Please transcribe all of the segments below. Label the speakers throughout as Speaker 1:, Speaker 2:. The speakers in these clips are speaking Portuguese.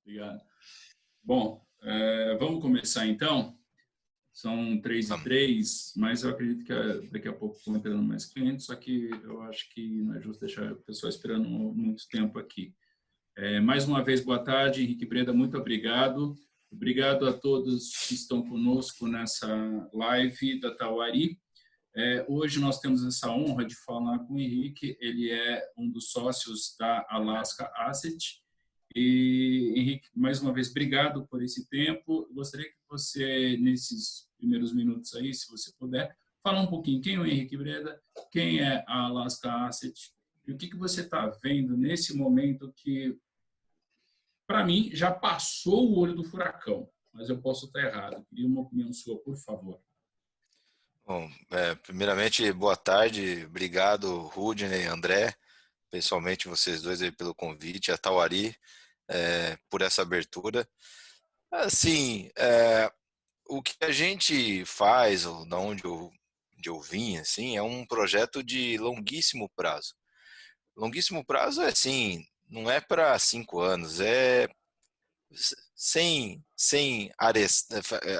Speaker 1: Obrigado. Bom, vamos começar então. São 3h03, mas eu acredito que daqui a pouco estão entrando mais clientes, só que eu acho que não é justo deixar o pessoal esperando muito tempo aqui. Mais uma vez, boa tarde, Henrique Breda, muito obrigado. Obrigado a todos que estão conosco nessa live da Tauari. Hoje nós temos essa honra de falar com o Henrique, ele é um dos sócios da Alaska Asset. E, Henrique, mais uma vez, obrigado por esse tempo. Gostaria que você, nesses primeiros minutos aí, se você puder, falar um pouquinho quem é o Henrique Breda, quem é a Alaska Asset e o que você está vendo nesse momento que, para mim, já passou o olho do furacão, mas eu posso estar errado. Queria uma opinião sua, por favor.
Speaker 2: Bom, primeiramente, boa tarde, obrigado, Rudney e André, pessoalmente vocês dois aí pelo convite, a Tauari por essa abertura. Assim, o que a gente faz, ou da onde eu vim, assim, é um projeto de longuíssimo prazo. Longuíssimo prazo é assim, não é para 5 anos, é sem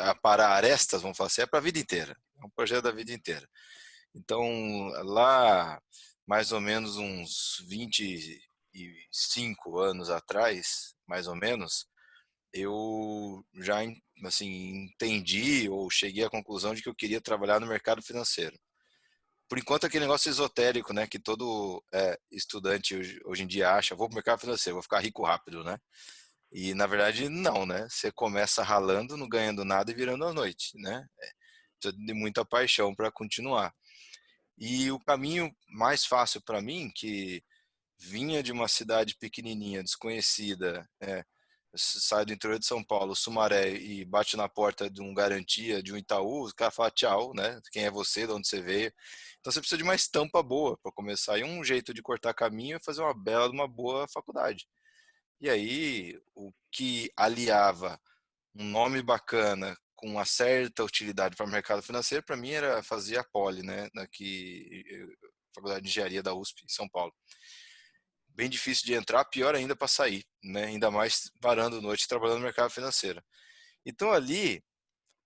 Speaker 2: aparar arestas, vamos falar assim, é para a vida inteira, é um projeto da vida inteira. Então, lá, mais ou menos uns 25 anos atrás, mais ou menos, eu já assim, entendi ou cheguei à conclusão de que eu queria trabalhar no mercado financeiro. Por enquanto, aquele negócio esotérico, né, que todo estudante hoje em dia acha, vou para o mercado financeiro, vou ficar rico rápido, né? E, na verdade, não, né? Você começa ralando, não ganhando nada e virando à noite, né? Precisa de muita paixão para continuar. E o caminho mais fácil para mim, que vinha de uma cidade pequenininha, desconhecida, sai do interior de São Paulo, Sumaré, e bate na porta de um Garantia, de um Itaú, o cara fala tchau, né? Quem é você, de onde você veio? Então você precisa de uma estampa boa para começar. E um jeito de cortar caminho é fazer uma boa faculdade. E aí, o que aliava um nome bacana com uma certa utilidade para o mercado financeiro, para mim era fazer a Poli, né, Faculdade de Engenharia da USP, em São Paulo. Bem difícil de entrar, pior ainda para sair, né, ainda mais varando noite trabalhando no mercado financeiro. Então ali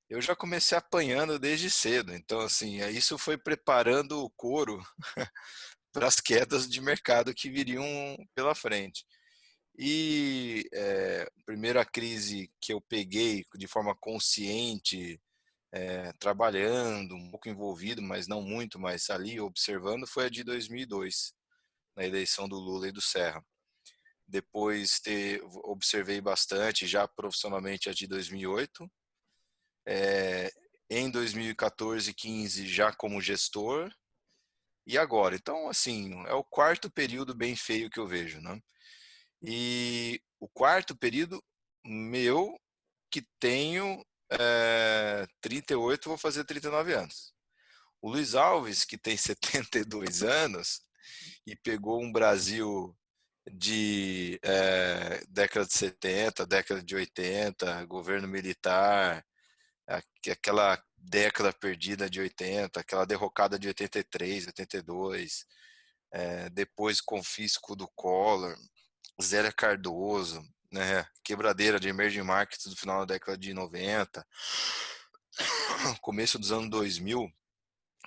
Speaker 2: eu já comecei apanhando desde cedo, então assim, isso foi preparando o couro para as quedas de mercado que viriam pela frente. E a primeira crise que eu peguei de forma consciente, trabalhando, um pouco envolvido, mas não muito, mas ali observando, foi a de 2002, na eleição do Lula e do Serra. Depois observei bastante, já profissionalmente, a de 2008. Em 2014 e 15, já como gestor. E agora? Então, assim, é o quarto período bem feio que eu vejo, né? E o quarto período meu, que tenho 38, vou fazer 39 anos. O Luiz Alves, que tem 72 anos e pegou um Brasil de década de 70, década de 80, governo militar, aquela década perdida de 80, aquela derrocada de 83, 82, depois confisco do Collor, Zélia Cardoso, né, quebradeira de emerging markets do final da década de 90, começo dos anos 2000,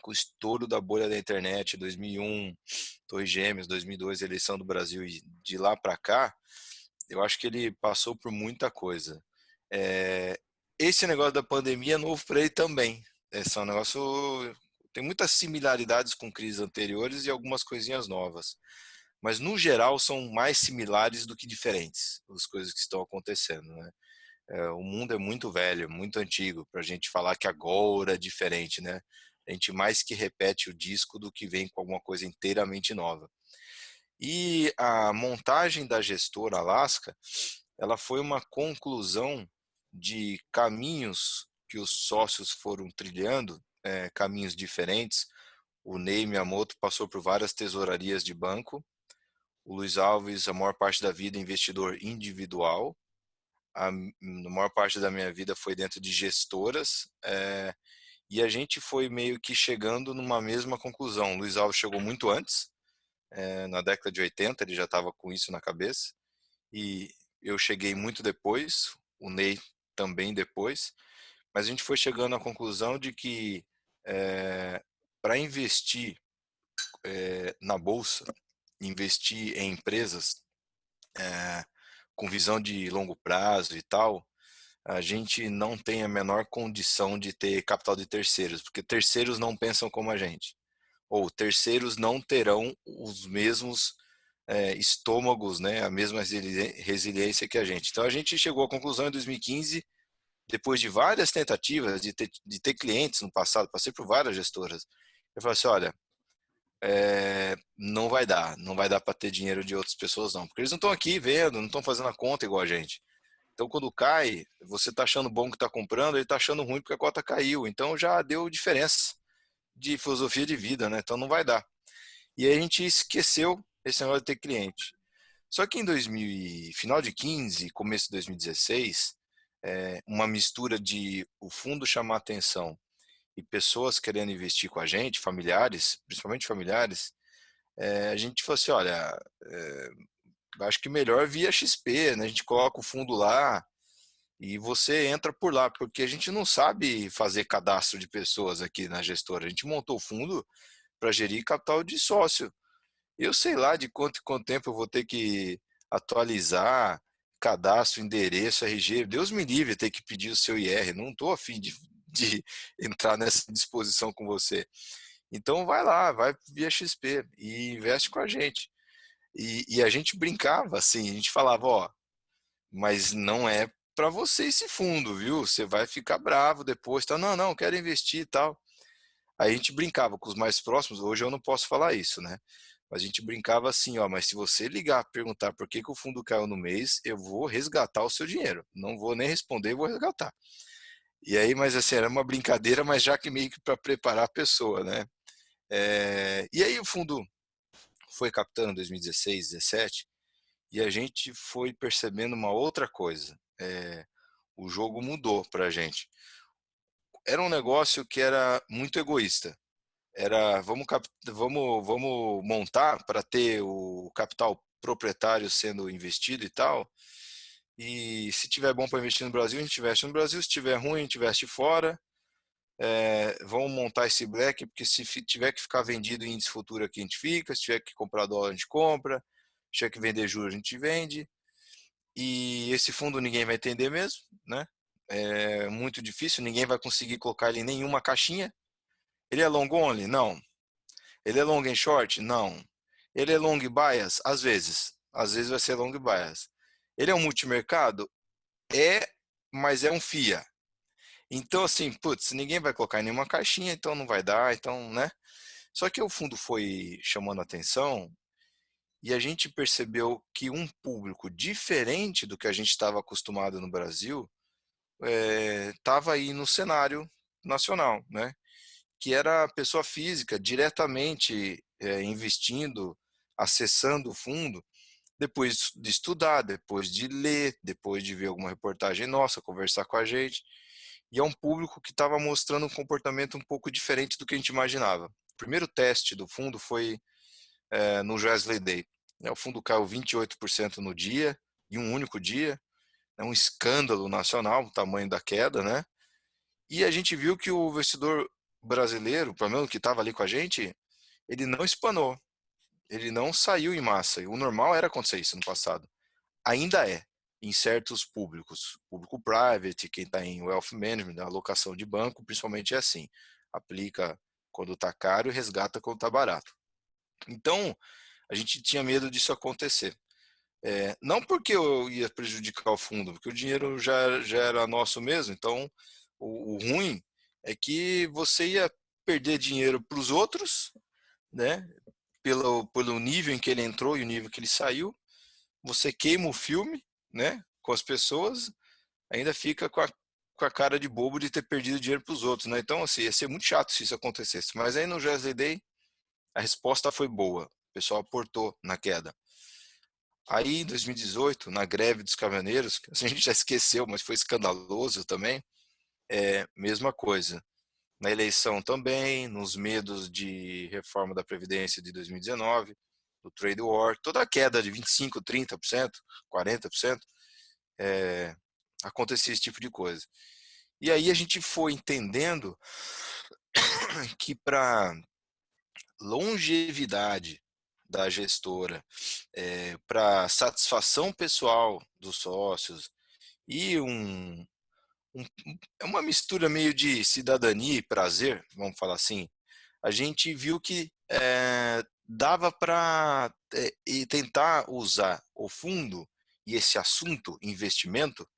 Speaker 2: com o estouro da bolha da internet, 2001, Torres Gêmeas, 2002, eleição do Brasil, e de lá para cá, eu acho que ele passou por muita coisa. Esse negócio da pandemia é novo para ele também. Esse é um negócio, tem muitas similaridades com crises anteriores e algumas coisinhas novas. Mas, no geral, são mais similares do que diferentes, as coisas que estão acontecendo, né? O mundo é muito velho, muito antigo, para a gente falar que agora é diferente, né? A gente mais que repete o disco do que vem com alguma coisa inteiramente nova. E a montagem da gestora Alaska, ela foi uma conclusão de caminhos que os sócios foram trilhando, caminhos diferentes. O Ney Miyamoto passou por várias tesourarias de banco. O Luiz Alves, a maior parte da vida, investidor individual. A maior parte da minha vida foi dentro de gestoras. E a gente foi meio que chegando numa mesma conclusão. O Luiz Alves chegou muito antes, na década de 80, ele já estava com isso na cabeça. E eu cheguei muito depois, o Ney também depois, mas a gente foi chegando à conclusão de que para investir na bolsa, investir em empresas com visão de longo prazo e tal, a gente não tem a menor condição de ter capital de terceiros, porque terceiros não pensam como a gente, ou terceiros não terão os mesmos estômagos, né, a mesma resiliência que a gente. Então a gente chegou à conclusão em 2015, depois de várias tentativas de ter clientes no passado, passei por várias gestoras, eu falei assim, olha, não vai dar para ter dinheiro de outras pessoas não, porque eles não estão aqui vendo, não estão fazendo a conta igual a gente. Então quando cai, você está achando bom que está comprando, ele está achando ruim porque a cota caiu, então já deu diferença de filosofia de vida, né? Então não vai dar. E aí a gente esqueceu esse negócio de ter cliente. Só que em 2000, final de 15, começo de 2016, uma mistura de o fundo chamar atenção e pessoas querendo investir com a gente, familiares, principalmente familiares, a gente falou assim, olha, acho que melhor via XP, né? A gente coloca o fundo lá e você entra por lá, porque a gente não sabe fazer cadastro de pessoas aqui na gestora. A gente montou o fundo para gerir capital de sócio. Eu sei lá de quanto em quanto tempo eu vou ter que atualizar cadastro, endereço, RG. Deus me livre ter que pedir o seu IR. Não estou afim de entrar nessa disposição com você. Então vai lá, vai via XP e investe com a gente. E a gente brincava assim, a gente falava, ó, mas não é para você esse fundo, viu? Você vai ficar bravo depois, tá? Não, não, quero investir e tal. Aí a gente brincava com os mais próximos, hoje eu não posso falar isso, né? Mas a gente brincava assim, ó, mas se você ligar, perguntar por que o fundo caiu no mês, eu vou resgatar o seu dinheiro. Não vou nem responder, vou resgatar. E aí, mas assim, era uma brincadeira, mas já que meio que para preparar a pessoa, né? E aí o fundo foi captando em 2016, 2017, e a gente foi percebendo uma outra coisa. O jogo mudou para a gente. Era um negócio que era muito egoísta. Era vamos montar para ter o capital proprietário sendo investido e tal. E se tiver bom para investir no Brasil, a gente investe no Brasil. Se tiver ruim, a gente investe fora. Vamos montar esse black, porque se tiver que ficar vendido em índice futuro aqui, a gente fica. Se tiver que comprar dólar, a gente compra. Se tiver que vender juros, a gente vende. E esse fundo ninguém vai entender mesmo, né? É muito difícil, ninguém vai conseguir colocar ele em nenhuma caixinha. Ele é long only? Não. Ele é long and short? Não. Ele é long bias? Às vezes. Às vezes vai ser long bias. Ele é um multimercado? É, mas é um FIA. Então, assim, putz, ninguém vai colocar em nenhuma caixinha, então não vai dar, então, né? Só que o fundo foi chamando atenção e a gente percebeu que um público diferente do que a gente estava acostumado no Brasil estava aí no cenário nacional, né? Que era a pessoa física diretamente investindo, acessando o fundo, depois de estudar, depois de ler, depois de ver alguma reportagem nossa, conversar com a gente. E é um público que estava mostrando um comportamento um pouco diferente do que a gente imaginava. O primeiro teste do fundo foi no Wesley Day. O fundo caiu 28% no dia, em um único dia. É um escândalo nacional o tamanho da queda, né? E a gente viu que o investidor brasileiro, pelo menos que estava ali com a gente, ele não espanou, ele não saiu em massa. O normal era acontecer isso no passado. Ainda é, em certos públicos. Público private, quem está em wealth management, alocação de banco, principalmente é assim. Aplica quando está caro e resgata quando está barato. Então, a gente tinha medo disso acontecer. Não porque eu ia prejudicar o fundo, porque o dinheiro já era nosso mesmo, então o ruim é que você ia perder dinheiro para os outros, né? Pelo nível em que ele entrou e o nível que ele saiu, você queima o filme, né? Com as pessoas, ainda fica com a cara de bobo de ter perdido dinheiro para os outros, né? Então, assim, ia ser muito chato se isso acontecesse. Mas aí no Jersey Day, a resposta foi boa. O pessoal aportou na queda. Aí, em 2018, na greve dos caminhoneiros, a gente já esqueceu, mas foi escandaloso também, mesma coisa. Na eleição também, nos medos de reforma da Previdência de 2019, do trade war, toda a queda de 25%, 30%, 40%. acontecia esse tipo de coisa. E aí a gente foi entendendo que para longevidade da gestora, para satisfação pessoal dos sócios e é uma mistura meio de cidadania e prazer, vamos falar assim, a gente viu que dava para tentar usar o fundo e esse assunto, investimento,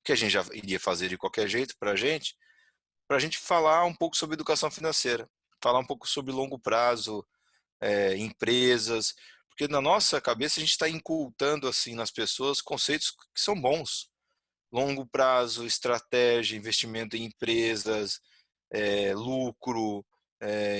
Speaker 2: que a gente já iria fazer de qualquer jeito para a gente falar um pouco sobre educação financeira, falar um pouco sobre longo prazo, empresas, porque na nossa cabeça a gente está incultando assim nas pessoas conceitos que são bons, longo prazo, estratégia, investimento em empresas, lucro,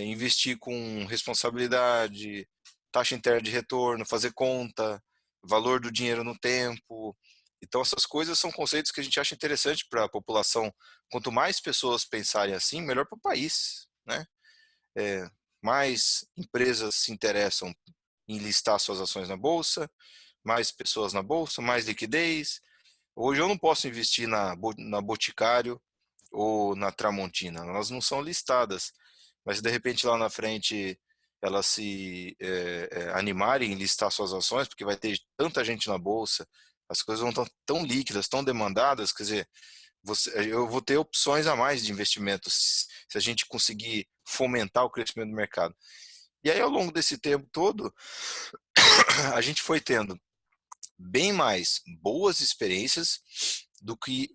Speaker 2: investir com responsabilidade, taxa interna de retorno, fazer conta, valor do dinheiro no tempo. Então, essas coisas são conceitos que a gente acha interessante para a população. Quanto mais pessoas pensarem assim, melhor para o país, né? Mais empresas se interessam em listar suas ações na bolsa, mais pessoas na bolsa, mais liquidez. Hoje eu não posso investir na Boticário ou na Tramontina, elas não são listadas, mas de repente lá na frente elas se animarem em listar suas ações, porque vai ter tanta gente na bolsa, as coisas vão estar tão líquidas, tão demandadas, quer dizer, eu vou ter opções a mais de investimentos se a gente conseguir fomentar o crescimento do mercado. E aí ao longo desse tempo todo, a gente foi tendo bem mais boas experiências do que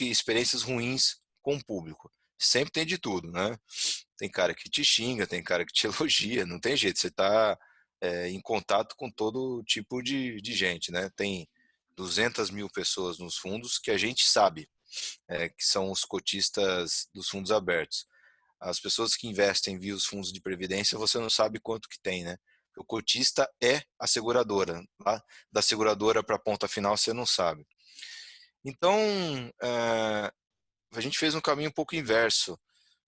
Speaker 2: experiências ruins com o público. Sempre tem de tudo, né? Tem cara que te xinga, tem cara que te elogia, não tem jeito, você está em contato com todo tipo de gente, né? Tem 200 mil pessoas nos fundos que a gente sabe, que são os cotistas dos fundos abertos. As pessoas que investem via os fundos de previdência, você não sabe quanto que tem, né? O cotista é a seguradora. Lá, da seguradora para a ponta final, você não sabe. Então, a gente fez um caminho um pouco inverso,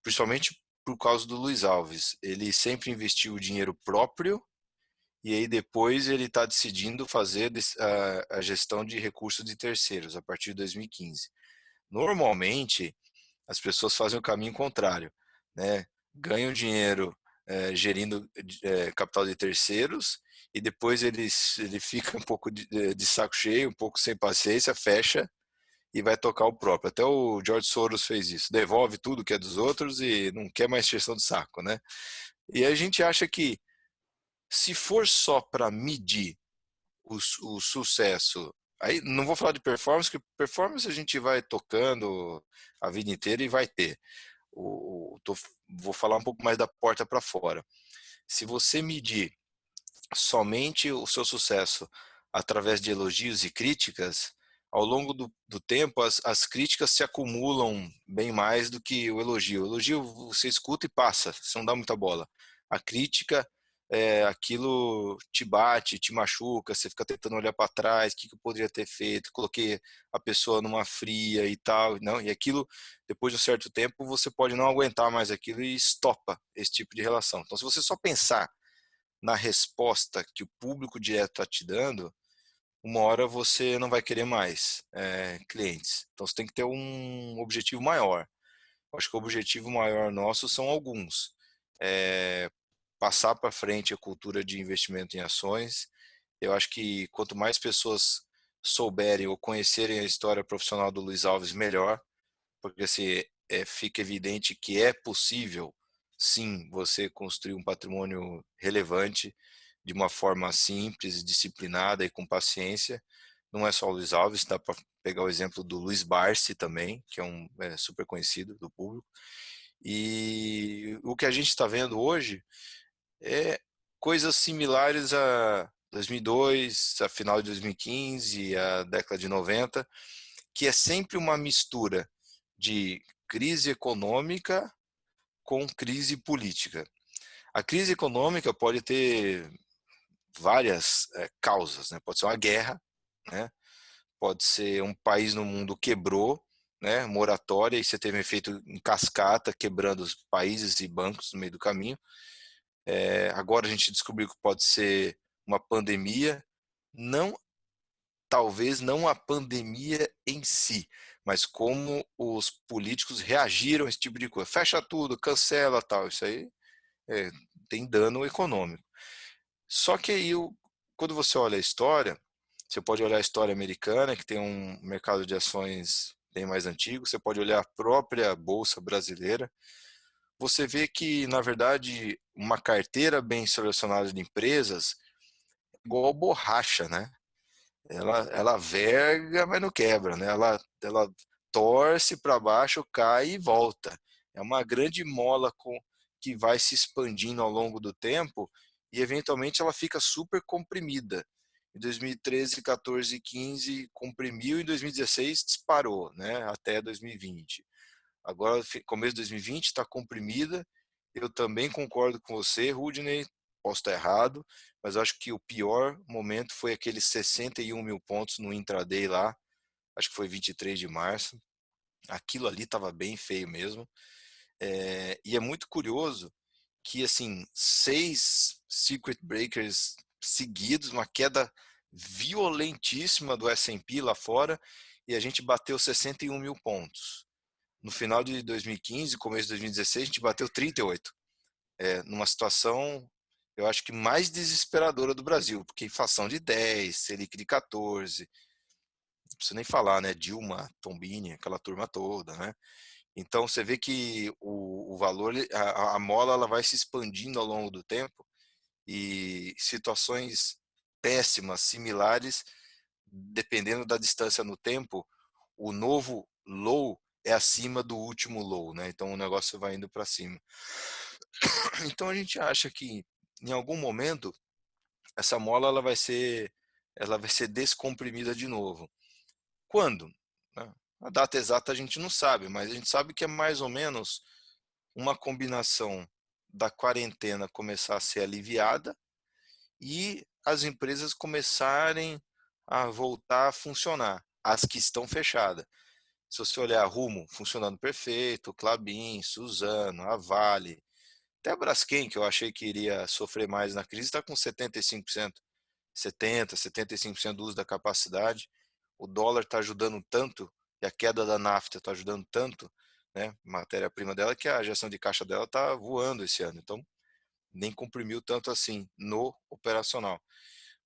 Speaker 2: principalmente por causa do Luiz Alves. Ele sempre investiu o dinheiro próprio e aí depois ele está decidindo fazer a gestão de recursos de terceiros a partir de 2015. Normalmente, as pessoas fazem o caminho contrário, né? Ganham dinheiro gerindo capital de terceiros e depois ele fica um pouco de saco cheio, um pouco sem paciência, fecha e vai tocar o próprio. Até o George Soros fez isso, devolve tudo que é dos outros e não quer mais encheção de saco, né? E a gente acha que se for só para medir o sucesso, aí não vou falar de performance, porque performance a gente vai tocando a vida inteira e vai ter. Vou falar um pouco mais da porta para fora. Se você medir somente o seu sucesso através de elogios e críticas, ao longo do tempo as críticas se acumulam bem mais do que o elogio. O elogio você escuta e passa, você não dá muita bola. A crítica, aquilo te bate, te machuca, você fica tentando olhar para trás, o que eu poderia ter feito, coloquei a pessoa numa fria e tal, não, e aquilo, depois de um certo tempo, você pode não aguentar mais aquilo e estopa esse tipo de relação. Então, se você só pensar na resposta que o público direto está te dando, uma hora você não vai querer mais clientes. Então você tem que ter um objetivo maior. Eu acho que o objetivo maior nosso são alguns. Passar para frente a cultura de investimento em ações. Eu acho que quanto mais pessoas souberem ou conhecerem a história profissional do Luiz Alves, melhor, porque assim, fica evidente que é possível, sim, você construir um patrimônio relevante de uma forma simples, disciplinada e com paciência. Não é só o Luiz Alves, dá para pegar o exemplo do Luiz Barsi também, que é super conhecido do público. E o que a gente está vendo hoje é coisas similares a 2002, a final de 2015, a década de 90, que é sempre uma mistura de crise econômica com crise política. A crise econômica pode ter várias causas, né? Pode ser uma guerra, né? Pode ser um país no mundo quebrou, né? Moratória, e você teve um efeito em cascata, quebrando os países e bancos no meio do caminho. Agora a gente descobriu que pode ser uma pandemia. Não talvez não a pandemia em si, mas como os políticos reagiram a esse tipo de coisa. Fecha tudo, cancela, tal. Isso aí é, tem dano econômico. Só que aí, quando você olha a história, você pode olhar a história americana, que tem um mercado de ações bem mais antigo, você pode olhar a própria Bolsa brasileira, você vê que, na verdade, uma carteira bem selecionada de empresas é igual borracha, né? Ela verga, mas não quebra, né? Ela torce para baixo, cai e volta. É uma grande mola que vai se expandindo ao longo do tempo e eventualmente ela fica super comprimida. Em 2013, 14 e 15 comprimiu, e em 2016 disparou, né? Até 2020. Agora, começo de 2020 está comprimida. Eu também concordo com você, Rudney. Posso estar errado, mas eu acho que o pior momento foi aqueles 61 mil pontos no intraday lá. Acho que foi 23 de março. Aquilo ali estava bem feio mesmo. E é muito curioso que, assim, 6 circuit breakers seguidos, uma queda violentíssima do S&P lá fora, e a gente bateu 61 mil pontos. No final de 2015, começo de 2016, a gente bateu 38. Numa situação, eu acho que mais desesperadora do Brasil, porque inflação de 10, Selic de 14, não preciso nem falar, né? Dilma, Tombini, aquela turma toda, né? Então você vê que o valor, a mola, ela vai se expandindo ao longo do tempo, e situações péssimas, similares, dependendo da distância no tempo, o novo low é acima do último low, né? Então o negócio vai indo para cima. Então a gente acha que em algum momento essa mola ela vai ser descomprimida de novo. Quando? Né? A data exata a gente não sabe, mas a gente sabe que é mais ou menos uma combinação da quarentena começar a ser aliviada e as empresas começarem a voltar a funcionar, as que estão fechadas. Se você olhar a Rumo funcionando perfeito, Klabin, Suzano, a Vale, até a Braskem, que eu achei que iria sofrer mais na crise, está com 75%, 70%, 75% do uso da capacidade. O dólar está ajudando tanto, e a queda da nafta está ajudando tanto, né, matéria-prima dela, que a gestão de caixa dela está voando esse ano. Então, nem comprimiu tanto assim no operacional.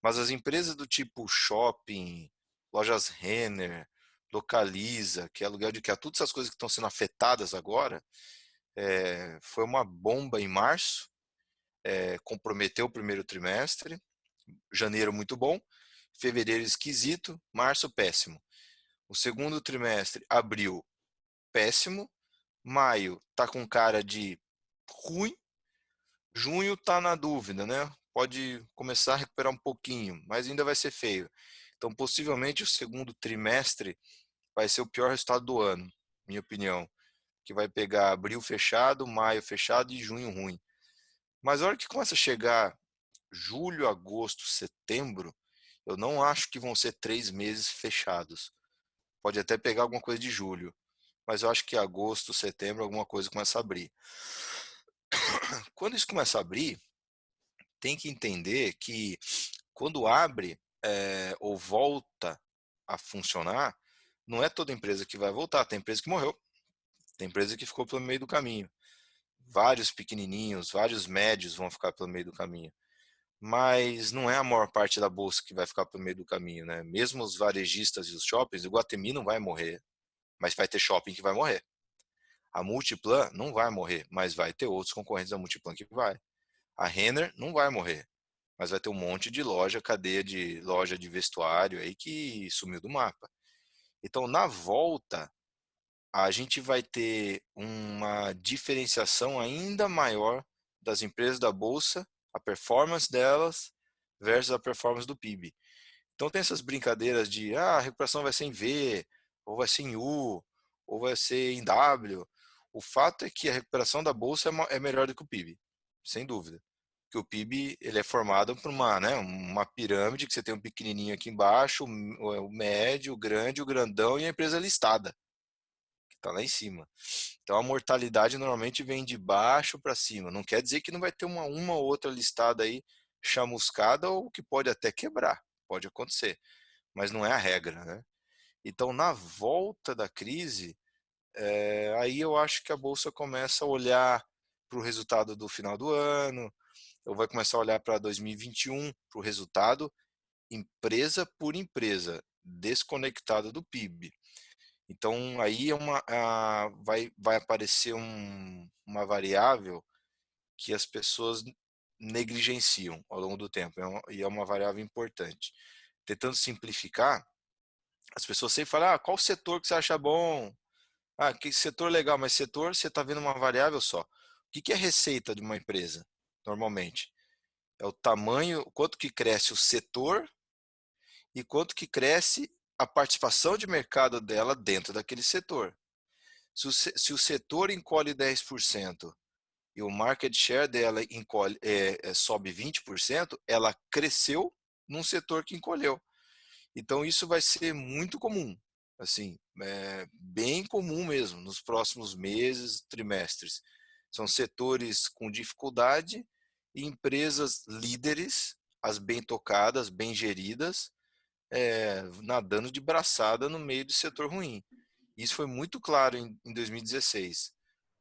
Speaker 2: Mas as empresas do tipo shopping, lojas Renner, Localiza, que é aluguel de que todas essas coisas que estão sendo afetadas agora, foi uma bomba em março, comprometeu o primeiro trimestre, janeiro muito bom, fevereiro esquisito, março péssimo. O segundo trimestre, abril péssimo, maio tá com cara de ruim, junho tá na dúvida, né? Pode começar a recuperar um pouquinho, mas ainda vai ser feio. Então, possivelmente, o segundo trimestre vai ser o pior resultado do ano, minha opinião. Que vai pegar abril fechado, maio fechado e junho ruim. Mas a hora que começa a chegar julho, agosto, setembro, eu não acho que vão ser 3 meses fechados. Pode até pegar alguma coisa de julho, mas eu acho que agosto, setembro, alguma coisa começa a abrir. Quando isso começa a abrir, tem que entender que quando abre ou volta a funcionar, não é toda empresa que vai voltar, tem empresa que morreu, tem empresa que ficou pelo meio do caminho. Vários pequenininhos, vários médios vão ficar pelo meio do caminho. Mas não é a maior parte da bolsa que vai ficar pelo meio do caminho, né? Mesmo os varejistas e os shoppings, o Guatemi não vai morrer, mas vai ter shopping que vai morrer. A Multiplan não vai morrer, mas vai ter outros concorrentes da Multiplan que vai. A Renner não vai morrer, mas vai ter um monte de loja, cadeia de loja de vestuário aí que sumiu do mapa. Então, na volta, a gente vai ter uma diferenciação ainda maior das empresas da bolsa, a performance delas versus a performance do PIB. Então tem essas brincadeiras de a recuperação vai ser em V, ou vai ser em U, ou vai ser em W. O fato é que a recuperação da bolsa é melhor do que o PIB, sem dúvida. Porque o PIB ele é formado por uma pirâmide que você tem um pequenininho aqui embaixo, o médio, o grande, o grandão e a empresa listada está lá em cima. Então a mortalidade normalmente vem de baixo para cima. Não quer dizer que não vai ter uma ou outra listada aí chamuscada ou que pode até quebrar. Pode acontecer. mas não é a regra, né? Então, na volta da crise, aí eu acho que a Bolsa começa a olhar para o resultado do final do ano, ou vai começar a olhar para 2021, para o resultado empresa por empresa, desconectado do PIB. Então, aí vai aparecer uma variável que as pessoas negligenciam ao longo do tempo, e é uma variável importante. Tentando simplificar, as pessoas sempre falam, qual setor que você acha bom? Que setor legal, mas setor você está vendo uma variável só. O que é receita de uma empresa, normalmente? É o tamanho, quanto que cresce o setor e quanto que cresce a participação de mercado dela dentro daquele setor. Se o setor encolhe 10% e o market share dela sobe 20%, ela cresceu num setor que encolheu. Então isso vai ser muito comum, assim, bem comum mesmo nos próximos meses, trimestres. São setores com dificuldade e empresas líderes, as bem tocadas, bem geridas, nadando de braçada no meio do setor ruim. Isso foi muito claro em 2016.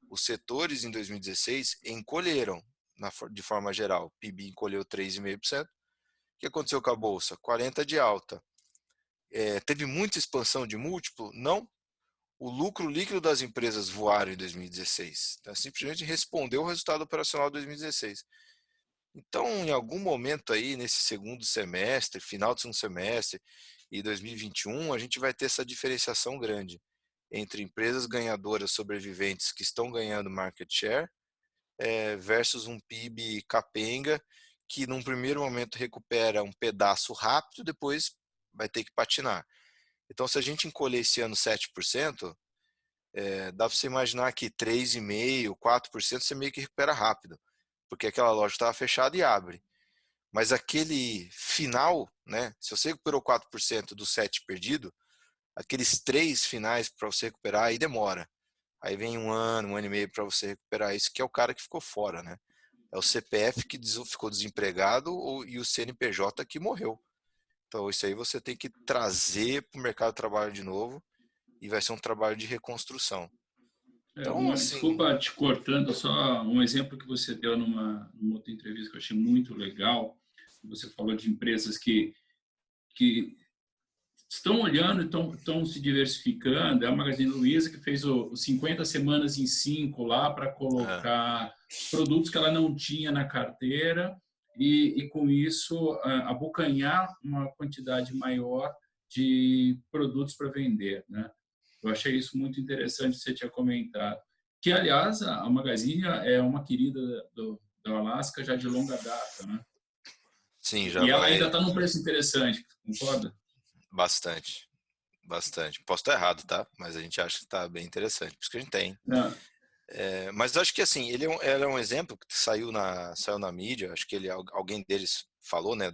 Speaker 2: Os setores em 2016 encolheram de forma geral. O PIB encolheu 3,5%. O que aconteceu com a Bolsa? 40% de alta. Teve muita expansão de múltiplo? Não. O lucro líquido das empresas voaram em 2016. Então, simplesmente respondeu o resultado operacional de 2016. Então, em algum momento aí, nesse segundo semestre, final do segundo semestre e 2021, a gente vai ter essa diferenciação grande entre empresas ganhadoras sobreviventes que estão ganhando market share versus um PIB capenga que num primeiro momento recupera um pedaço rápido, depois vai ter que patinar. Então, se a gente encolher esse ano 7%, dá para você imaginar que 3,5%, 4% você meio que recupera rápido, porque aquela loja estava fechada e abre. Mas aquele final, né, se você recuperou 4% do 7% perdido, aqueles 3 finais para você recuperar, aí demora. Aí vem um ano e meio para você recuperar isso, que é o cara que ficou fora, né? É o CPF que ficou desempregado e o CNPJ que morreu. Então isso aí você tem que trazer para o mercado de trabalho de novo e vai ser um trabalho de reconstrução. Então, assim...
Speaker 1: Desculpa te cortando, só um exemplo que você deu numa outra entrevista que eu achei muito legal. Você falou de empresas que estão olhando, estão se diversificando. É a Magazine Luiza que fez o 50 semanas em 5 lá para colocar produtos que ela não tinha na carteira e com isso, abocanhar uma quantidade maior de produtos para vender, né? Eu achei isso muito interessante, você tinha comentado. Que, aliás, a Magazine é uma querida do Alasca já de longa data, né?
Speaker 2: Sim, já
Speaker 1: E ela ainda
Speaker 2: vai
Speaker 1: está num preço interessante, concorda?
Speaker 2: bastante, bastante. Posso estar errado, tá? Mas a gente acha que está bem interessante, por isso que a gente tem.
Speaker 1: Não.
Speaker 2: Mas eu acho que assim, ele é um exemplo que saiu na mídia, acho que alguém deles falou, né?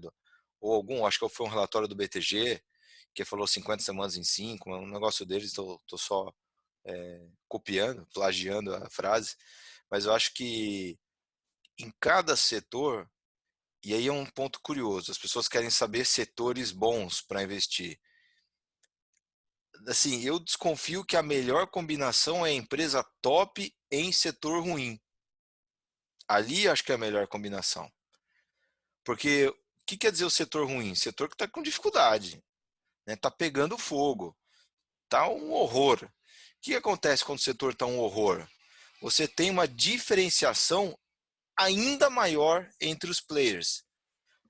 Speaker 2: Ou acho que foi um relatório do BTG, que falou 50 semanas em 5, um negócio deles, estou só copiando, plagiando a frase, mas eu acho que em cada setor, e aí é um ponto curioso, as pessoas querem saber setores bons para investir. Assim, eu desconfio que a melhor combinação é a empresa top em setor ruim. Ali acho que é a melhor combinação. Porque o que quer dizer o setor ruim? Setor que está com dificuldade, né? Está pegando fogo, está um horror. O que acontece quando o setor está um horror? Você tem uma diferenciação ainda maior entre os players.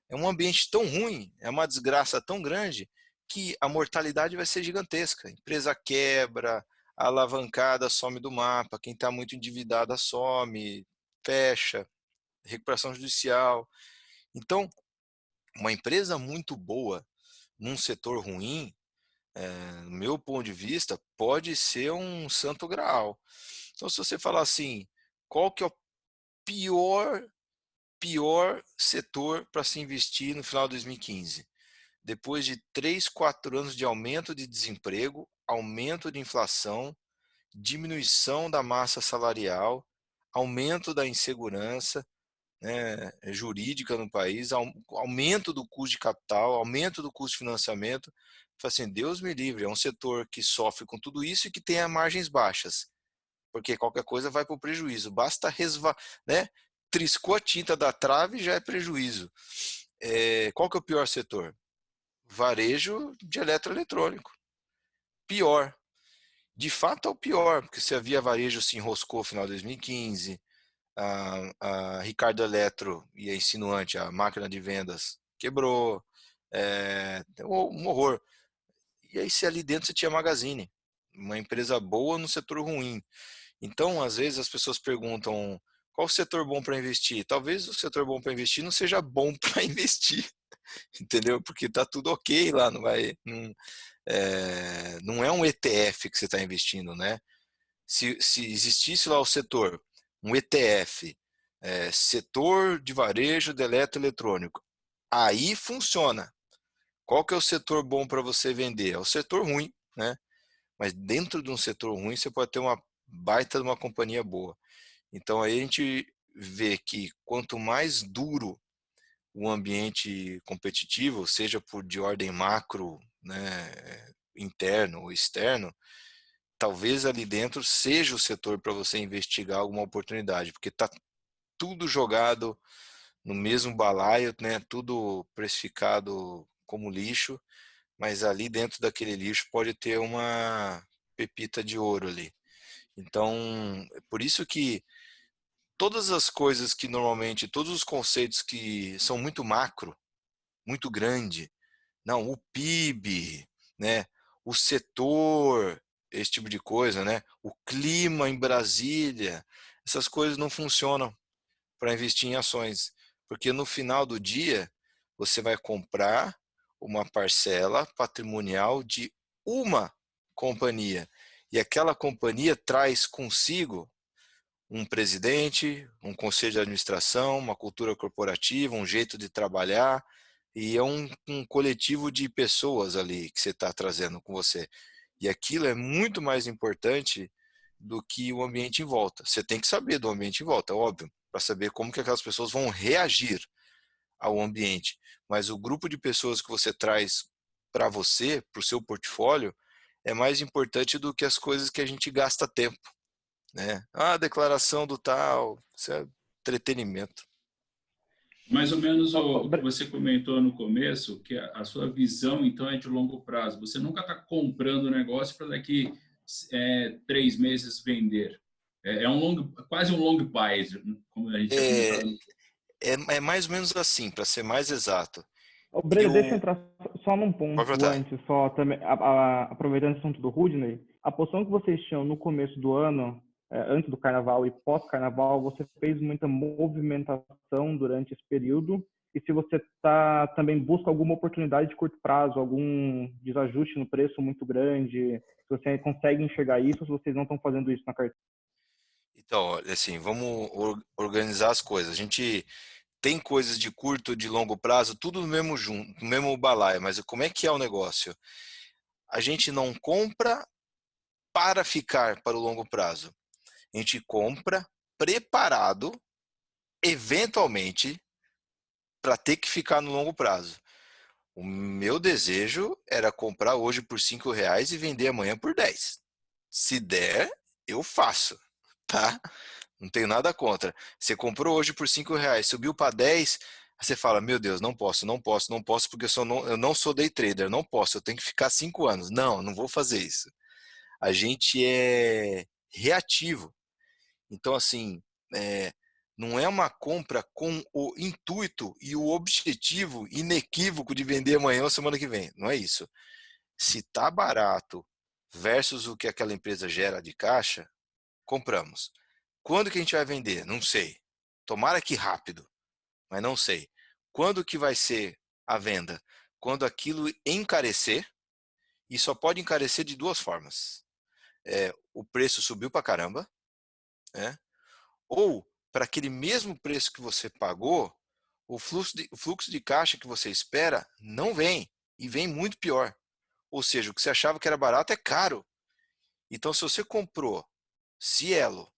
Speaker 2: É um ambiente tão ruim, é uma desgraça tão grande, que a mortalidade vai ser gigantesca. A empresa quebra, a alavancada some do mapa, quem está muito endividada some, fecha, recuperação judicial. Então, uma empresa muito boa num setor ruim, no meu ponto de vista, pode ser um santo graal. Então, se você falar assim, qual que é o pior setor para se investir no final de 2015? Depois de 3, 4 anos de aumento de desemprego, aumento de inflação, diminuição da massa salarial, aumento da insegurança, né, jurídica no país, aumento do custo de capital, aumento do custo de financiamento, Fala assim, Deus me livre, é um setor que sofre com tudo isso e que tem margens baixas, porque qualquer coisa vai para o prejuízo. Basta né? Triscou a tinta da trave já é prejuízo. Qual que é o pior setor? Varejo de eletroeletrônico. Pior. De fato é o pior, porque se a Via Varejo se enroscou no final de 2015, a Ricardo Eletro e a Insinuante, a máquina de vendas, quebrou, um horror. E aí se ali dentro você tinha Magazine, uma empresa boa no setor ruim. Então, às vezes as pessoas perguntam qual o setor bom para investir? Talvez o setor bom para investir não seja bom para investir, entendeu? Porque tá tudo ok lá, não é um ETF que você está investindo, né? Se existisse lá o setor, um ETF, setor de varejo de eletroeletrônico, aí funciona. Qual que é o setor bom para você vender? É o setor ruim, né? Mas dentro de um setor ruim você pode ter uma baita de uma companhia boa. Então aí a gente vê que quanto mais duro o ambiente competitivo, seja de ordem macro, né, interno ou externo, talvez ali dentro seja o setor para você investigar alguma oportunidade, porque está tudo jogado no mesmo balaio, né, tudo precificado como lixo, mas ali dentro daquele lixo pode ter uma pepita de ouro ali. Então, é por isso que todas as coisas que normalmente, todos os conceitos que são muito macro, muito grande, não, o PIB, né, o setor, esse tipo de coisa, né, o clima em Brasília, essas coisas não funcionam para investir em ações, porque no final do dia você vai comprar uma parcela patrimonial de uma companhia e aquela companhia traz consigo um presidente, um conselho de administração, uma cultura corporativa, um jeito de trabalhar, e é um coletivo de pessoas ali que você está trazendo com você. E aquilo é muito mais importante do que o ambiente em volta. Você tem que saber do ambiente em volta, óbvio, para saber como que aquelas pessoas vão reagir ao ambiente. Mas o grupo de pessoas que você traz para você, para o seu portfólio, é mais importante do que as coisas que a gente gasta tempo, né? A declaração do tal, isso é entretenimento.
Speaker 1: Mais ou menos o que você comentou no começo, que a sua visão, então, é de longo prazo. Você nunca está comprando o negócio para daqui 3 meses vender. Quase um long buy, como a gente tinha
Speaker 2: É,
Speaker 1: comentado.
Speaker 2: é mais ou menos assim, para ser mais exato.
Speaker 3: Ô, Breno, deixa eu
Speaker 2: Eu.
Speaker 3: entrar só num
Speaker 2: Pode
Speaker 3: ponto
Speaker 2: perguntar.
Speaker 3: antes, só também, aproveitando o assunto do Rudney, a posição que vocês tinham no começo do ano, antes do carnaval e pós-carnaval, você fez muita movimentação durante esse período, e se você também busca alguma oportunidade de curto prazo, algum desajuste no preço muito grande, se você consegue enxergar isso, ou se vocês não estão fazendo isso na carteira?
Speaker 2: Então, olha, assim, vamos organizar as coisas. A gente tem coisas de curto e de longo prazo, tudo no mesmo junto, no mesmo balaio, mas como é que é o negócio? A gente não compra para ficar para o longo prazo. A gente compra preparado, eventualmente, para ter que ficar no longo prazo. O meu desejo era comprar hoje por R$ 5 e vender amanhã por 10. Se der, eu faço, tá? Não tenho nada contra. Você comprou hoje por R$ 5, subiu para 10, você fala, meu Deus, não posso, não posso, não posso, porque eu não sou day trader, não posso, eu tenho que ficar 5 anos. Não, não vou fazer isso. A gente é reativo. Então, assim, é, não é uma compra com o intuito e o objetivo inequívoco de vender amanhã ou semana que vem. Não é isso. Se tá barato versus o que aquela empresa gera de caixa, compramos. Quando que a gente vai vender? Não sei. Tomara que rápido, mas não sei. Quando que vai ser a venda? Quando aquilo encarecer, e só pode encarecer de duas formas. O preço subiu para caramba, né? Ou para aquele mesmo preço que você pagou, o fluxo de caixa que você espera não vem, e vem muito pior. Ou seja, o que você achava que era barato é caro. Então, se você comprou Cielo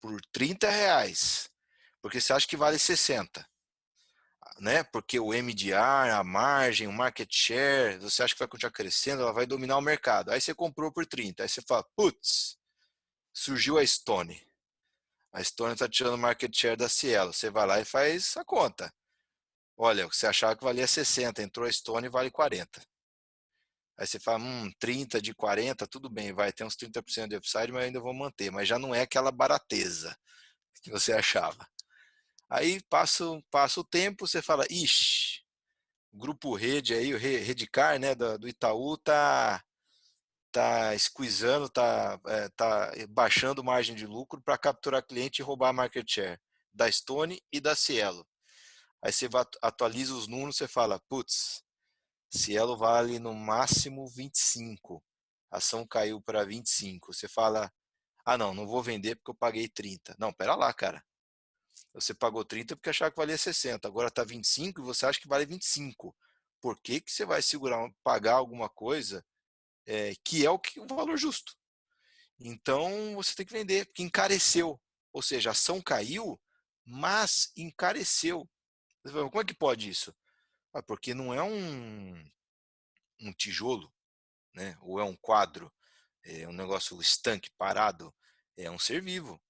Speaker 2: por R$ 30, porque você acha que vale 60, né? Porque o MDR, a margem, o market share, você acha que vai continuar crescendo, ela vai dominar o mercado. Aí você comprou por 30, aí você fala, putz, surgiu a Stone. A Stone está tirando o market share da Cielo. Você vai lá e faz a conta. Olha, você achava que valia 60, entrou a Stone e vale 40. Aí você fala, 30 de 40, tudo bem, vai ter uns 30% de upside, mas ainda vou manter. Mas já não é aquela barateza que você achava. Aí passa o tempo, você fala, ixi, o grupo Rede aí, o Redcar, né, do Itaú, tá squeezando, tá baixando margem de lucro para capturar cliente e roubar market share da Stone e da Cielo. Aí você atualiza os números, você fala, putz, Cielo vale no máximo 25, a ação caiu para 25. Você fala, não vou vender porque eu paguei 30. Não, pera lá, cara. Você pagou 30 porque achava que valia 60, agora está 25 e você acha que vale 25. Por que você vai pagar alguma coisa que é o valor justo? Então você tem que vender, porque encareceu. Ou seja, a ação caiu, mas encareceu. Você fala, como é que pode isso? Porque não é um tijolo, né? Ou é um quadro, é um negócio estanque, parado. É um ser vivo,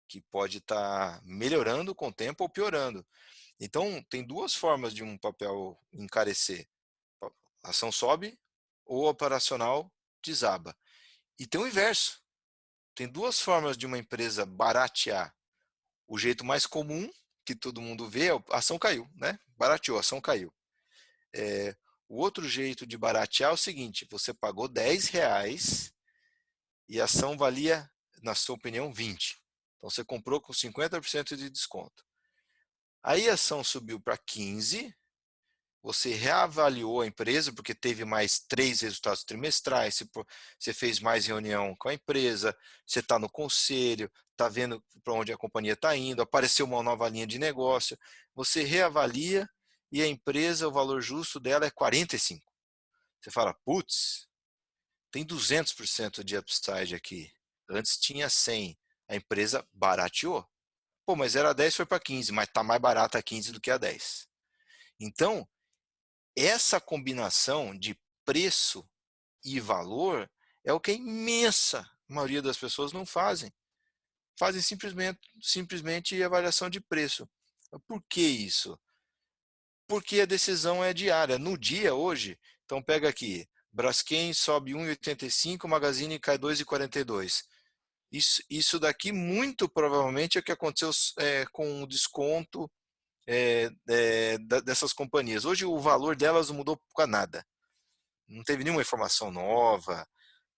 Speaker 2: que pode estar melhorando com o tempo ou piorando. Então, tem duas formas de um papel encarecer. A ação sobe ou o operacional desaba. E tem o inverso. Tem duas formas de uma empresa baratear. O jeito mais comum, que todo mundo vê, é a ação caiu, né? Barateou, a ação caiu. O outro jeito de baratear é o seguinte, você pagou R$10 e a ação valia, na sua opinião, 20. Então, você comprou com 50% de desconto. Aí a ação subiu para 15, você reavaliou a empresa, porque teve mais 3 resultados trimestrais, você fez mais reunião com a empresa, você está no conselho, está vendo para onde a companhia está indo, apareceu uma nova linha de negócio, você reavalia e a empresa, o valor justo dela é 45. Você fala, putz, tem 200% de upside aqui. Antes tinha 100, a empresa barateou. Pô, mas era 10, foi para 15, mas está mais barata a 15 do que a 10. Então, essa combinação de preço e valor é o que a imensa maioria das pessoas não fazem. Fazem simplesmente avaliação de preço. Por que isso? Porque a decisão é diária. No dia, hoje, então pega aqui, Braskem sobe 1,85, Magazine cai 2,42. Isso daqui muito provavelmente é o que aconteceu com o desconto dessas companhias. Hoje o valor delas não mudou para nada. Não teve nenhuma informação nova,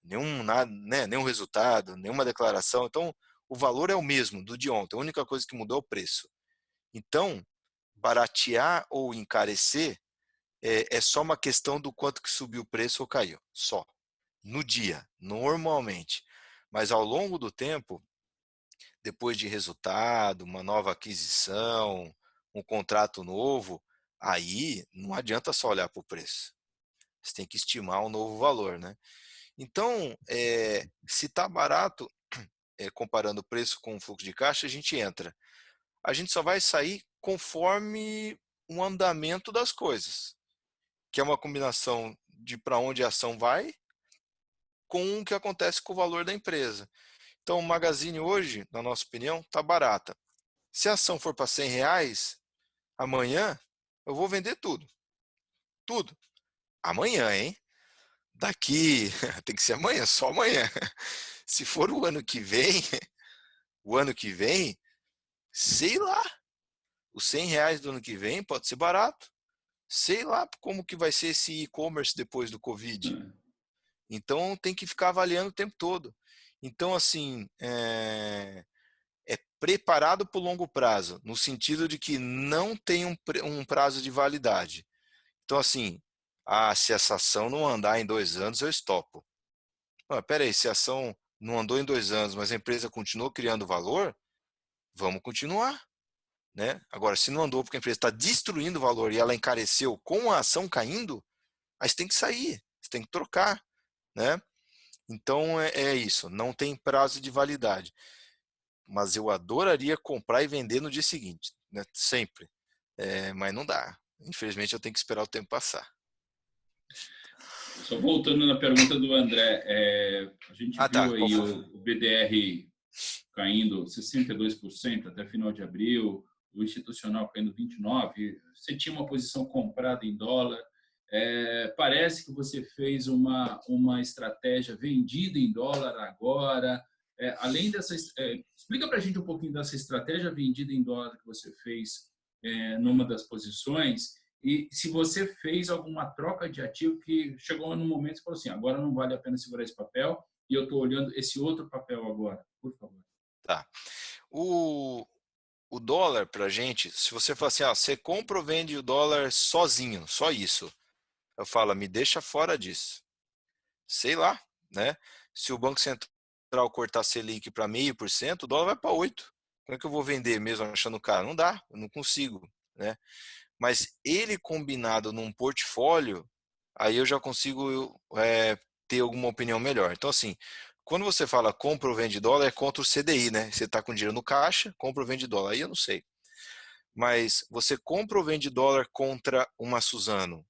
Speaker 2: nenhum resultado, nenhuma declaração. Então, o valor é o mesmo do de ontem. A única coisa que mudou é o preço. Então, baratear ou encarecer é só uma questão do quanto que subiu o preço ou caiu. Só. No dia, normalmente. Mas ao longo do tempo, depois de resultado, uma nova aquisição, um contrato novo, aí não adianta só olhar para o preço. Você tem que estimar um novo valor, né? Então, se está barato, comparando o preço com o fluxo de caixa, a gente entra. A gente só vai sair conforme o andamento das coisas, que é uma combinação de para onde a ação vai com o que acontece com o valor da empresa. Então, o Magazine hoje, na nossa opinião, está barata. Se a ação for para R$100, amanhã eu vou vender tudo. Tudo. Amanhã, hein? Daqui, tem que ser amanhã, só amanhã. Se for o ano que vem, sei lá. Os R$100 do ano que vem pode ser barato. Sei lá como que vai ser esse e-commerce depois do Covid. Então, tem que ficar avaliando o tempo todo. Então, assim, é preparado para o longo prazo, no sentido de que não tem um prazo de validade. Então, assim, se essa ação não andar em 2 anos, eu estopo. Peraí, se a ação não andou em 2 anos, mas a empresa continuou criando valor, vamos continuar. Né? Agora, se não andou porque a empresa está destruindo o valor e ela encareceu com a ação caindo, aí você tem que sair, você tem que trocar. Né? Então, é isso, não tem prazo de validade. Mas eu adoraria comprar e vender no dia seguinte, né? Sempre. mas não dá. Infelizmente eu tenho que esperar o tempo passar.
Speaker 1: Só voltando na pergunta do André, a gente
Speaker 2: Tá.
Speaker 1: viu aí o BDR caindo 62% até final de abril, o institucional caindo 29%. Você tinha uma posição comprada em dólar. Parece que você fez uma estratégia vendida em dólar agora. Além dessa, explica para a gente um pouquinho dessa estratégia vendida em dólar que você fez numa das posições e se você fez alguma troca de ativo que chegou no momento e falou assim, agora não vale a pena segurar esse papel e eu estou olhando esse outro papel agora, por favor.
Speaker 2: Tá. O dólar pra gente, se você falar assim, você compra ou vende o dólar sozinho, só isso. Eu falo, me deixa fora disso. Sei lá, né? Se o Banco Central cortar Selic para 0,5%, o dólar vai para 8%. Como é que eu vou vender mesmo achando caro? Não dá, eu não consigo, né? Mas ele combinado num portfólio, aí eu já consigo ter alguma opinião melhor. Então, assim, quando você fala compra ou vende dólar, é contra o CDI, né? Você está com dinheiro no caixa, compra ou vende dólar. Aí eu não sei. Mas você compra ou vende dólar contra uma Suzano,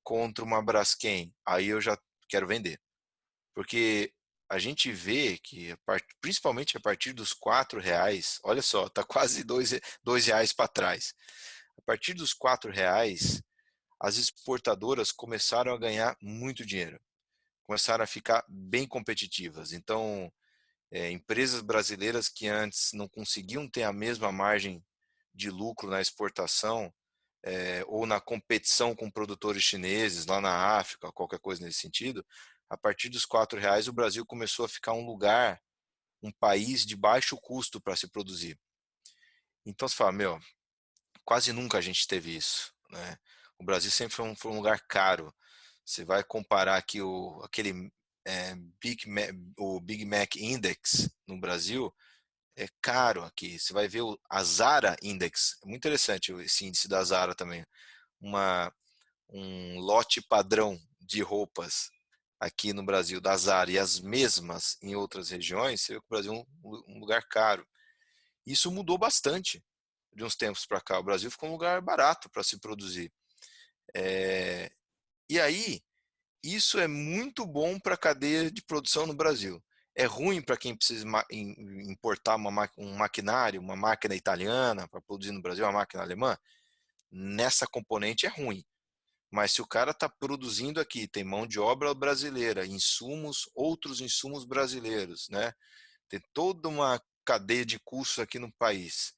Speaker 2: contra uma Braskem, aí eu já quero vender. Porque a gente vê que, principalmente a partir dos R$ 4, olha só, está quase dois reais para trás. A partir dos R$ 4, as exportadoras começaram a ganhar muito dinheiro, começaram a ficar bem competitivas. Então, empresas brasileiras que antes não conseguiam ter a mesma margem de lucro na exportação ou na competição com produtores chineses lá na África, qualquer coisa nesse sentido, a partir dos R$ 4 o Brasil começou a ficar um país de baixo custo para se produzir. Então você fala, quase nunca a gente teve isso, né? O Brasil sempre foi um lugar caro. Você vai comparar aqui aquele o Big Mac Index no Brasil, é caro aqui. Você vai ver a Zara Index, é muito interessante esse índice da Zara também. Um lote padrão de roupas aqui no Brasil da Zara e as mesmas em outras regiões, você vê que o Brasil é um lugar caro. Isso mudou bastante de uns tempos para cá. O Brasil ficou um lugar barato para se produzir. E aí, isso é muito bom para a cadeia de produção no Brasil. É ruim para quem precisa importar um maquinário, uma máquina italiana para produzir no Brasil, uma máquina alemã. Nessa componente é ruim. Mas se o cara está produzindo aqui, tem mão de obra brasileira, outros insumos brasileiros, né? Tem toda uma cadeia de custos aqui no país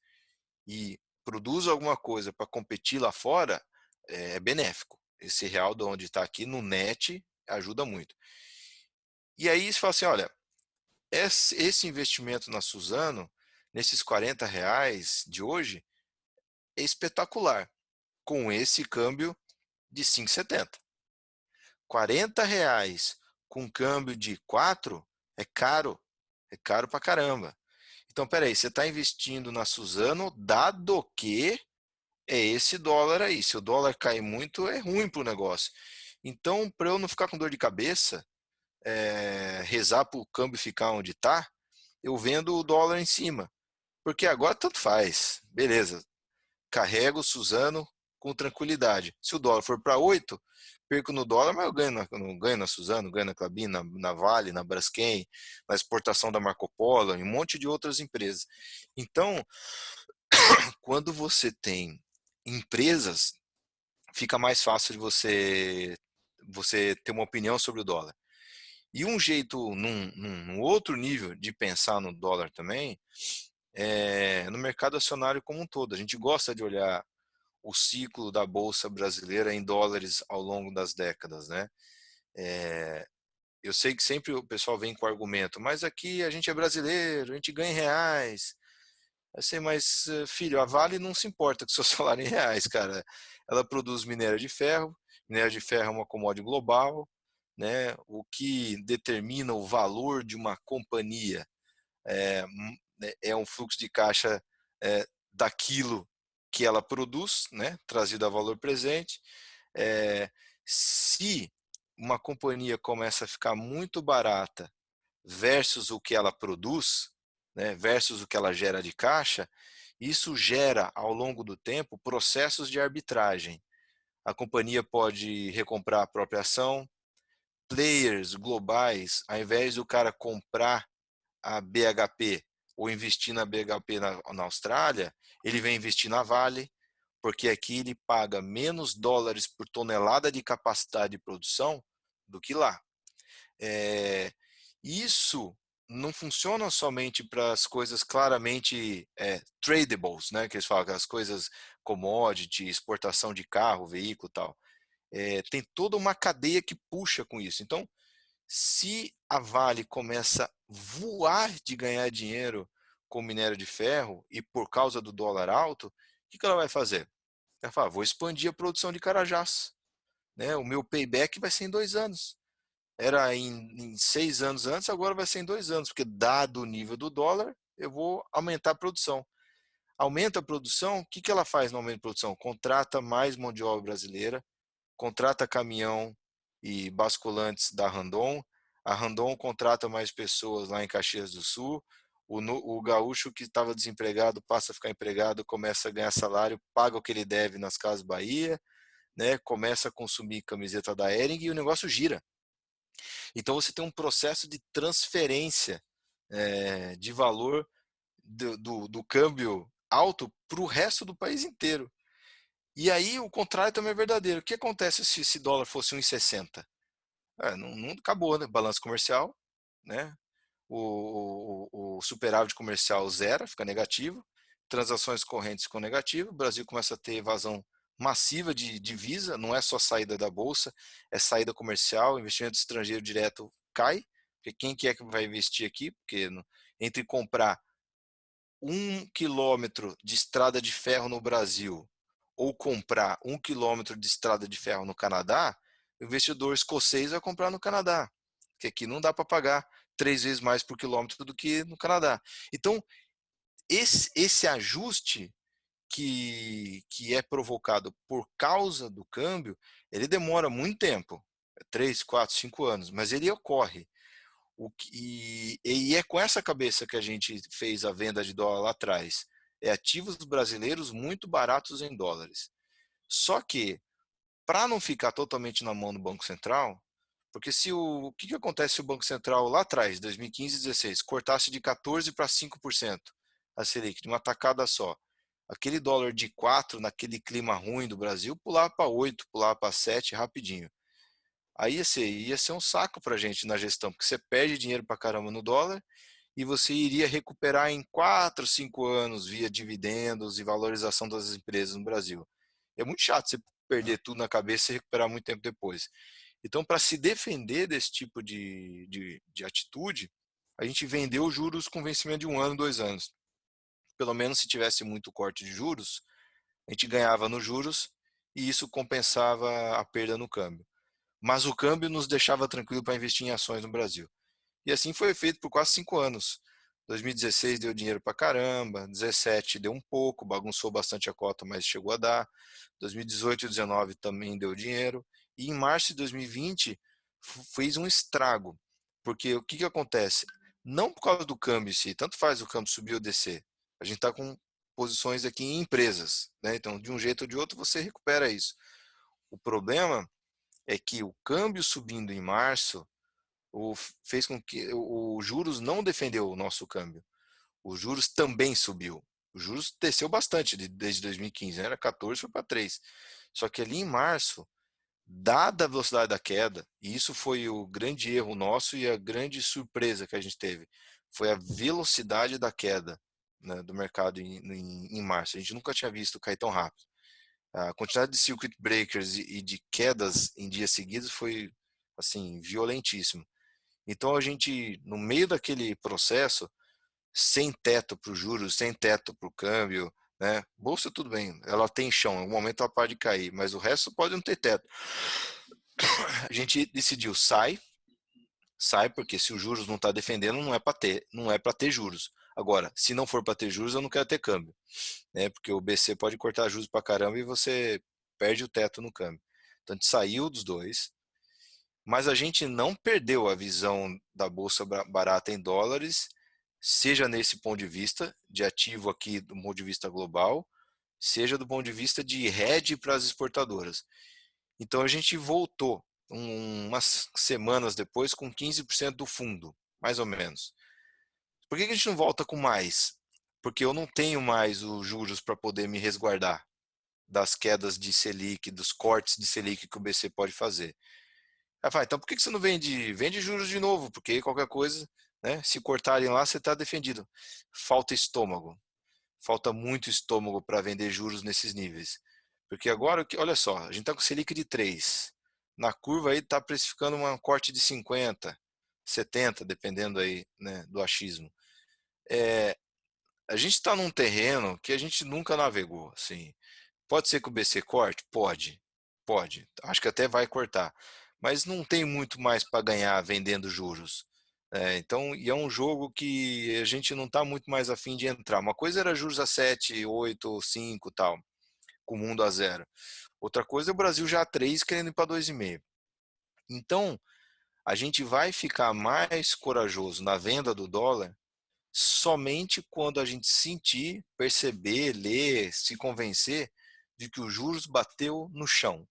Speaker 2: e produz alguma coisa para competir lá fora, é benéfico. Esse real de onde está aqui no net ajuda muito. E aí você fala assim, olha, esse investimento na Suzano, nesses R$ 40 de hoje, é espetacular, com esse câmbio de 5,70. R$ 40 com câmbio de 4 é caro pra caramba. Então, peraí, você está investindo na Suzano, dado que é esse dólar aí. Se o dólar cair muito, é ruim para o negócio. Então, para eu não ficar com dor de cabeça, rezar para o câmbio ficar onde está, eu vendo o dólar em cima. Porque agora tanto faz. Beleza, carrego o Suzano com tranquilidade. Se o dólar for para 8, perco no dólar, mas eu ganho na Suzano, ganho na Klabin, na Vale, na Braskem, na exportação da Marco Polo, em um monte de outras empresas. Então, quando você tem empresas, fica mais fácil de você ter uma opinião sobre o dólar. E um jeito, num outro nível de pensar no dólar também, no mercado acionário como um todo. A gente gosta de olhar o ciclo da Bolsa brasileira em dólares ao longo das décadas, né? Eu sei que sempre o pessoal vem com o argumento, mas aqui a gente é brasileiro, a gente ganha em reais. Assim, mas, filho, a Vale não se importa com o seu salário em reais, cara. Ela produz minério de ferro é uma commodity global, né? O que determina o valor de uma companhia é um fluxo de caixa daquilo que ela produz, né? Trazido a valor presente. Se uma companhia começa a ficar muito barata versus o que ela produz, né, versus o que ela gera de caixa, Isso gera, ao longo do tempo, processos de arbitragem. A companhia pode recomprar a própria ação, players globais, ao invés do cara comprar a BHP ou investir na BHP na Austrália, ele vem investir na Vale, porque aqui ele paga menos dólares por tonelada de capacidade de produção do que lá. Isso não funciona somente para as coisas claramente tradables, né, que eles falam, as coisas commodity, exportação de carro, veículo e tal. Tem toda uma cadeia que puxa com isso. Então, se a Vale começa a voar de ganhar dinheiro com minério de ferro e por causa do dólar alto, o que ela vai fazer? Ela fala, vou expandir a produção de Carajás. Né? O meu payback vai ser em 2 anos. Era em 6 anos antes, agora vai ser em 2 anos, porque dado o nível do dólar, eu vou aumentar a produção. Aumenta a produção, o que ela faz no aumento de produção? Contrata mais mão de obra brasileira, contrata caminhão e basculantes da Randon, a Randon contrata mais pessoas lá em Caxias do Sul, o gaúcho que estava desempregado passa a ficar empregado, começa a ganhar salário, paga o que ele deve nas Casas Bahia, né, começa a consumir camiseta da Hering e o negócio gira. Então você tem um processo de transferência de valor do câmbio alto para o resto do país inteiro. E aí o contrário também é verdadeiro. O que acontece se esse dólar fosse 1,60? Não acabou, né? Balanço comercial, né? O superávit comercial zero, fica negativo. Transações correntes ficam negativas. O Brasil começa a ter evasão massiva de divisa, não é só saída da bolsa, é saída comercial, investimento estrangeiro direto cai, porque quem que é que vai investir aqui? Porque entre comprar 1 quilômetro de estrada de ferro no Brasil ou comprar 1 quilômetro de estrada de ferro no Canadá, o investidor escocês vai comprar no Canadá, porque aqui não dá para pagar 3 vezes mais por quilômetro do que no Canadá. Então, esse ajuste que é provocado por causa do câmbio, ele demora muito tempo, 3, 4, 5 anos, mas ele ocorre. E é com essa cabeça que a gente fez a venda de dólar lá atrás. É ativos brasileiros muito baratos em dólares. Só que, para não ficar totalmente na mão do Banco Central, porque o que acontece se o Banco Central lá atrás, 2015 e 2016, cortasse de 14% para 5% a Selic, de uma tacada só? Aquele dólar de 4, naquele clima ruim do Brasil, pulava para 8, pulava para 7 rapidinho. Aí ia ser um saco para a gente na gestão, porque você perde dinheiro para caramba no dólar e você iria recuperar em 4, 5 anos via dividendos e valorização das empresas no Brasil. É muito chato você perder tudo na cabeça e recuperar muito tempo depois. Então, para se defender desse tipo de atitude, a gente vendeu juros com vencimento de 1 ano, 2 anos. Pelo menos se tivesse muito corte de juros, a gente ganhava nos juros e isso compensava a perda no câmbio. Mas o câmbio nos deixava tranquilo para investir em ações no Brasil. E assim foi feito por quase 5 anos. 2016 deu dinheiro para caramba, 2017 deu um pouco, bagunçou bastante a cota, mas chegou a dar. 2018 e 2019 também deu dinheiro. E em março de 2020 fez um estrago. Porque o que acontece? Não por causa do câmbio em si, tanto faz o câmbio subir ou descer. A gente está com posições aqui em empresas, né? Então, de um jeito ou de outro, você recupera isso. O problema é que o câmbio subindo em março fez com que o juros não defendeu o nosso câmbio. Os juros também subiu. Os juros desceu bastante desde 2015, né? Era 14, foi para 3. Só que ali em março, dada a velocidade da queda, e isso foi o grande erro nosso e a grande surpresa que a gente teve, foi a velocidade da queda, né, do mercado em março. A gente nunca tinha visto cair tão rápido. A quantidade de circuit breakers e de quedas em dias seguidos foi assim violentíssimo. Então a gente, no meio daquele processo, sem teto para os juros, sem teto para o câmbio, né? Bolsa tudo bem, ela tem chão, em algum momento ela pode cair, mas o resto pode não ter teto. A gente decidiu sai porque se os juros não está defendendo, não é para ter juros. Agora, se não for para ter juros, eu não quero ter câmbio, né? Porque o BC pode cortar juros para caramba e você perde o teto no câmbio. Então a gente saiu dos dois, mas a gente não perdeu a visão da bolsa barata em dólares, seja nesse ponto de vista de ativo aqui do ponto de vista global, seja do ponto de vista de hedge para as exportadoras. Então a gente voltou umas semanas depois com 15% do fundo, mais ou menos. Por que a gente não volta com mais? Porque eu não tenho mais os juros para poder me resguardar das quedas de Selic, dos cortes de Selic que o BC pode fazer. Aí fala, então por que você não vende? Vende juros de novo, porque qualquer coisa, né, se cortarem lá, você está defendido. Falta estômago. Falta muito estômago para vender juros nesses níveis. Porque agora, olha só, a gente está com Selic de 3. Na curva aí está precificando um corte de 50, 70, dependendo aí, né, do achismo. A gente está num terreno que a gente nunca navegou. Assim. Pode ser que o BC corte? Pode. Pode. Acho que até vai cortar. Mas não tem muito mais para ganhar vendendo juros. Então, e é um jogo que a gente não está muito mais afim de entrar. Uma coisa era juros a 7, 8, 5 tal, com o mundo a zero. Outra coisa é o Brasil já a 3 querendo ir para 2,5. Então, a gente vai ficar mais corajoso na venda do dólar somente quando a gente sentir, perceber, ler, se convencer de que os juros bateu no chão.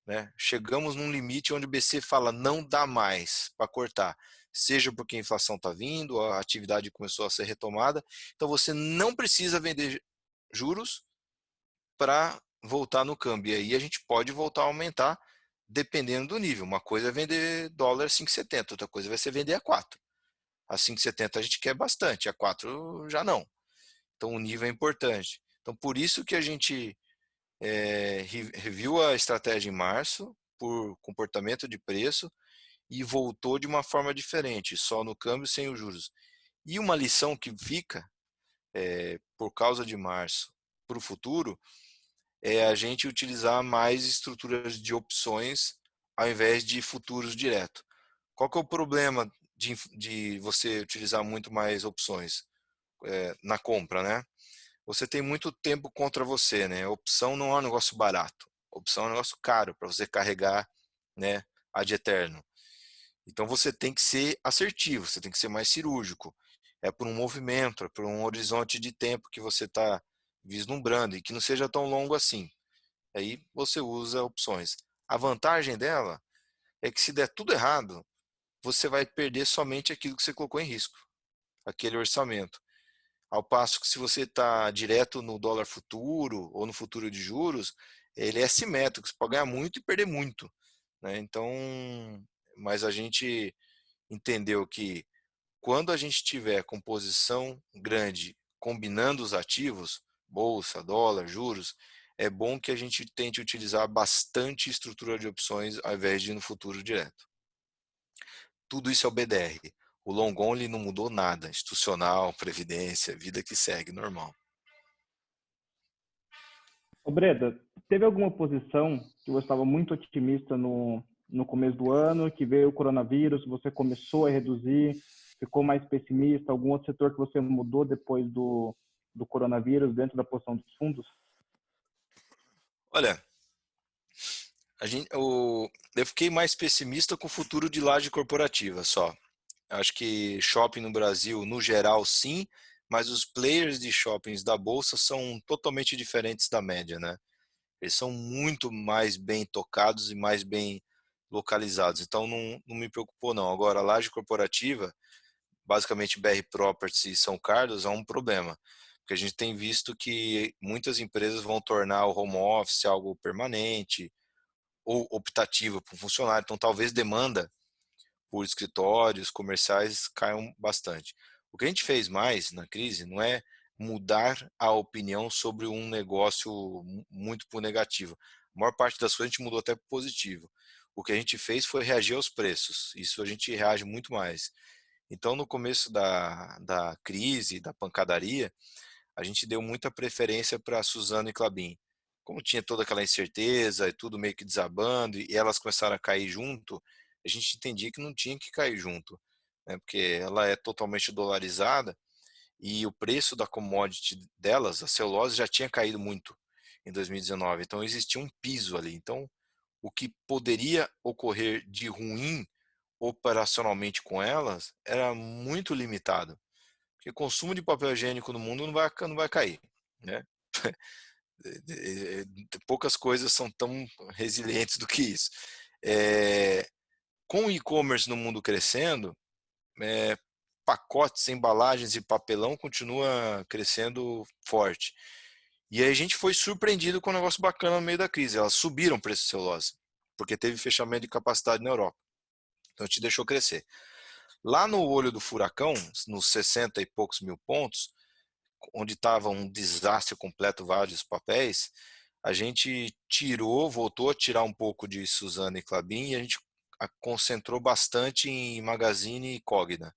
Speaker 2: Né? Chegamos num limite onde o BC fala não dá mais para cortar, seja porque a inflação está vindo, a atividade começou a ser retomada, então você não precisa vender juros para voltar no câmbio. E aí a gente pode voltar a aumentar dependendo do nível. Uma coisa é vender dólar 5,70, outra coisa vai ser vender a 4. A 5,70 a gente quer bastante, a 4 já não. Então o nível é importante. Então por isso que a gente reviu a estratégia em março por comportamento de preço e voltou de uma forma diferente, só no câmbio sem os juros. E uma lição que fica por causa de março para o futuro é a gente utilizar mais estruturas de opções ao invés de futuros direto. Qual que é o problema de você utilizar muito mais opções na compra, né? Você tem muito tempo contra você, né? A opção não é um negócio barato. A opção é um negócio caro para você carregar, né, ad eterno. Então você tem que ser assertivo, você tem que ser mais cirúrgico. É por um movimento, é por um horizonte de tempo que você está vislumbrando e que não seja tão longo assim. Aí você usa opções. A vantagem dela é que se der tudo errado, você vai perder somente aquilo que você colocou em risco, aquele orçamento. Ao passo que se você está direto no dólar futuro ou no futuro de juros, ele é simétrico, você pode ganhar muito e perder muito. Né? Então, mas a gente entendeu que quando a gente tiver composição grande combinando os ativos, bolsa, dólar, juros, é bom que a gente tente utilizar bastante estrutura de opções ao invés de ir no futuro direto. Tudo isso é o BDR. O long only não mudou nada, institucional, previdência, vida que segue, normal.
Speaker 3: Ô Breda, teve alguma posição que você estava muito otimista no começo do ano, que veio o coronavírus, você começou a reduzir, ficou mais pessimista? Algum outro setor que você mudou depois do coronavírus dentro da posição dos fundos?
Speaker 2: Olha, eu fiquei mais pessimista com o futuro de laje corporativa só. Acho que shopping no Brasil, no geral, sim, mas os players de shoppings da Bolsa são totalmente diferentes da média, né? Eles são muito mais bem tocados e mais bem localizados. Então, não me preocupou, não. Agora, a laje corporativa, basicamente BR Properties e São Carlos, é um problema. Porque a gente tem visto que muitas empresas vão tornar o home office algo permanente ou optativo para o funcionário. Então, talvez demanda por escritórios comerciais caiam bastante. O que a gente fez mais na crise não é mudar a opinião sobre um negócio muito por negativo. A maior parte das coisas a gente mudou até para positivo. O que a gente fez foi reagir aos preços. Isso a gente reage muito mais. Então, no começo da crise, da pancadaria, a gente deu muita preferência para Suzano e Klabin. Como tinha toda aquela incerteza e tudo meio que desabando, e elas começaram a cair junto, a gente entendia que não tinha que cair junto, né? Porque ela é totalmente dolarizada e o preço da commodity delas, a celulose, já tinha caído muito em 2019. Então existia um piso ali. Então o que poderia ocorrer de ruim operacionalmente com elas era muito limitado. Porque consumo de papel higiênico no mundo não vai cair, né? Poucas coisas são tão resilientes do que isso. Com o e-commerce no mundo crescendo, pacotes, embalagens e papelão continua crescendo forte. E aí a gente foi surpreendido com um negócio bacana no meio da crise. Elas subiram o preço de celulose, porque teve fechamento de capacidade na Europa. Então te deixou crescer. Lá no olho do furacão, nos 60 e poucos mil pontos, onde estava um desastre completo, vários papéis, a gente voltou a tirar um pouco de Suzano e Klabin e a gente concentrou bastante em Magazine e Cogna.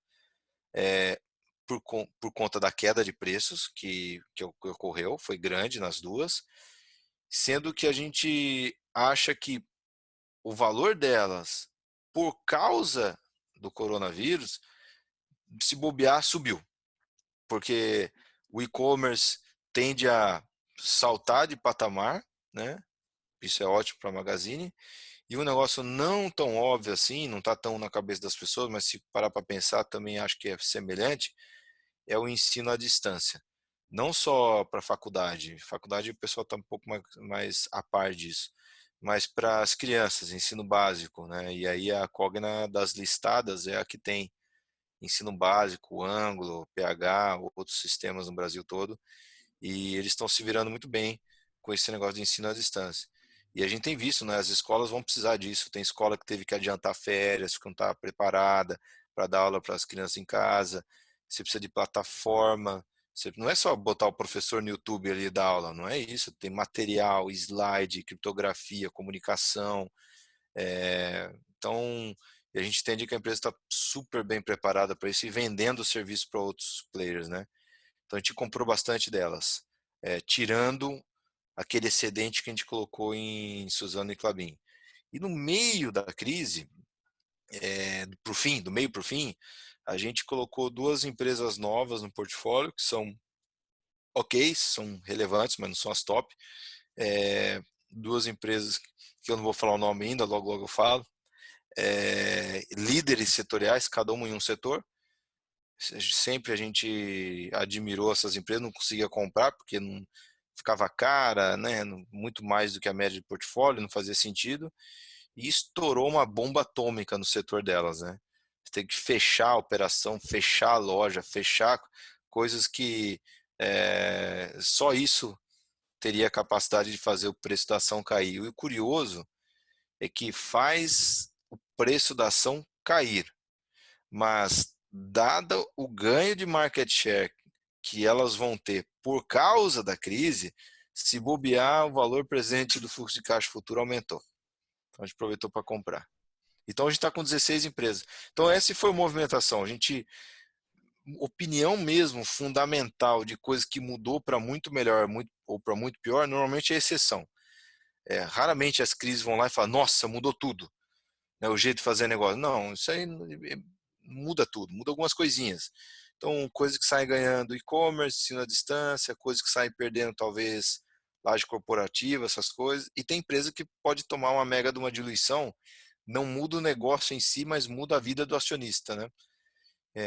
Speaker 2: Por conta da queda de preços que ocorreu, foi grande nas duas, sendo que a gente acha que o valor delas, por causa do coronavírus, se bobear, subiu. Porque o e-commerce tende a saltar de patamar, né? Isso é ótimo para a Magazine. E um negócio não tão óbvio assim, não está tão na cabeça das pessoas, mas se parar para pensar, também acho que é semelhante, é o ensino à distância. Não só para faculdade o pessoal está um pouco mais a par disso, mas para as crianças, ensino básico, né? E aí a Cogna das listadas é a que tem ensino básico, Ângulo, PH, outros sistemas no Brasil todo, e eles estão se virando muito bem com esse negócio de ensino à distância. E a gente tem visto, né, as escolas vão precisar disso. Tem escola que teve que adiantar férias, que não está preparada para dar aula para as crianças em casa. Você precisa de plataforma. Não é só botar o professor no YouTube ali e dar aula, não é isso. Tem material, slide, criptografia, comunicação. Então, a gente entende que a empresa está super bem preparada para isso e vendendo o serviço para outros players, né? Então, a gente comprou bastante delas, tirando aquele excedente que a gente colocou em Suzano e Klabin. E no meio da crise, do meio para o fim, a gente colocou duas empresas novas no portfólio, que são ok, são relevantes, mas não são as top. Duas empresas que eu não vou falar o nome ainda, logo logo eu falo. Líderes setoriais, cada uma em um setor. Sempre a gente admirou essas empresas, não conseguia comprar porque não ficava cara, né? Muito mais do que a média de portfólio, não fazia sentido. E estourou uma bomba atômica no setor delas, né? Você tem que fechar a operação, fechar a loja, fechar coisas que só isso teria a capacidade de fazer o preço da ação cair. E o curioso é que faz o preço da ação cair, mas dado o ganho de market share que elas vão ter por causa da crise, se bobear, o valor presente do fluxo de caixa futuro aumentou. Então a gente aproveitou para comprar. Então a gente está com 16 empresas. Então essa foi a movimentação. A gente, opinião mesmo fundamental de coisa que mudou para muito melhor ou para muito pior, normalmente é exceção. Raramente as crises vão lá e falam, nossa, mudou tudo, né, o jeito de fazer negócio. Não, isso aí muda tudo, muda algumas coisinhas. Então, coisas que saem ganhando e-commerce, ensino à distância, coisas que saem perdendo talvez laje corporativa, essas coisas. E tem empresa que pode tomar uma mega de uma diluição, não muda o negócio em si, mas muda a vida do acionista, né?